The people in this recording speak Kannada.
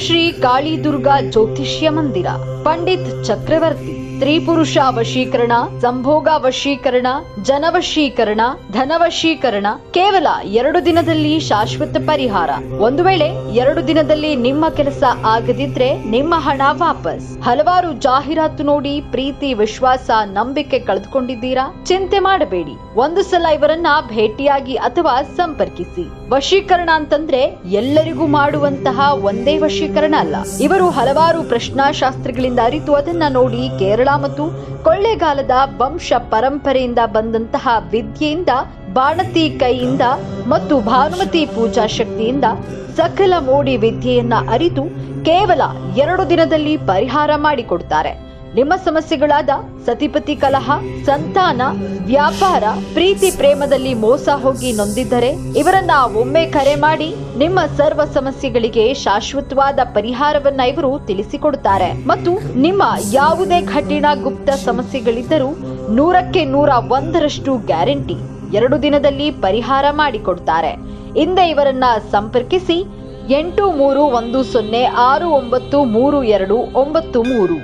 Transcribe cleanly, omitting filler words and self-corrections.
ಶ್ರೀ ಕಾಳಿ ದುರ್ಗಾ ಜ್ಯೋತಿಷ್ಯ ಮಂದಿರ, ಪಂಡಿತ್ ಚಕ್ರವರ್ತಿ. ಸ್ತ್ರೀ ಪುರುಷ ವಶೀಕರಣ, ಸಂಭೋಗ ವಶೀಕರಣ, ಜನವಶೀಕರಣ, ಧನವಶೀಕರಣ. ಕೇವಲ 2 ದಿನದಲ್ಲಿ ಶಾಶ್ವತ ಪರಿಹಾರ. ಒಂದು ವೇಳೆ 2 ದಿನದಲ್ಲಿ ನಿಮ್ಮ ಕೆಲಸ ಆಗದಿದ್ರೆ ನಿಮ್ಮ ಹಣ ವಾಪಸ್. ಹಲವಾರು ಜಾಹೀರಾತು ನೋಡಿ ಪ್ರೀತಿ, ವಿಶ್ವಾಸ, ನಂಬಿಕೆ ಕಳೆದುಕೊಂಡಿದ್ದೀರಾ? ಚಿಂತೆ ಮಾಡಬೇಡಿ. ಒಂದು ಸಲ ಇವರನ್ನ ಭೇಟಿಯಾಗಿ ಅಥವಾ ಸಂಪರ್ಕಿಸಿ. ವಶೀಕರಣ ಅಂತಂದ್ರೆ ಎಲ್ಲರಿಗೂ ಮಾಡುವಂತಹ ಒಂದೇ ವಶೀಕರಣ ಅಲ್ಲ. ಇವರು ಹಲವಾರು ಪ್ರಶ್ನಾಶಾಸ್ತ್ರಗಳಿಂದ ಅರಿತು ಅದನ್ನ ನೋಡಿ ಕೇರಳ ಮತ್ತು ಕೊಳ್ಳೇಗಾಲದ ವಂಶ ಪರಂಪರೆಯಿಂದ ಬಂದಂತಹ ವಿದ್ಯೆಯಿಂದ, ಬಾಣತಿ ಕೈಯಿಂದ ಮತ್ತು ಭಾನುಮತಿ ಪೂಜಾ ಶಕ್ತಿಯಿಂದ ಸಕಲ ಮೋಡಿ ವಿದ್ಯೆಯನ್ನ ಅರಿತು ಕೇವಲ 2 ದಿನದಲ್ಲಿ ಪರಿಹಾರ ಮಾಡಿಕೊಡ್ತಾರೆ. ನಿಮ್ಮ ಸಮಸ್ಯೆಗಳಾದ ಸತಿಪತಿ ಕಲಹ, ಸಂತಾನ, ವ್ಯಾಪಾರ, ಪ್ರೀತಿ ಪ್ರೇಮದಲ್ಲಿ ಮೋಸ ಹೋಗಿ ನೊಂದಿದ್ದರೆ ಇವರನ್ನ ಒಮ್ಮೆ ಕರೆ ಮಾಡಿ ನಿಮ್ಮ ಸರ್ವ ಸಮಸ್ಯೆಗಳಿಗೆ ಶಾಶ್ವತವಾದ ಪರಿಹಾರವನ್ನ ಇವರು ತಿಳಿಸಿಕೊಡುತ್ತಾರೆ. ಮತ್ತು ನಿಮ್ಮ ಯಾವುದೇ ಕಠಿಣ ಗುಪ್ತ ಸಮಸ್ಯೆಗಳಿದ್ದರೂ 100ಕ್ಕೆ 101ರಷ್ಟು ಗ್ಯಾರಂಟಿ 2 ದಿನದಲ್ಲಿ ಪರಿಹಾರ ಮಾಡಿಕೊಡ್ತಾರೆ. ಹಿಂದೆ ಇವರನ್ನ ಸಂಪರ್ಕಿಸಿ 8310693293.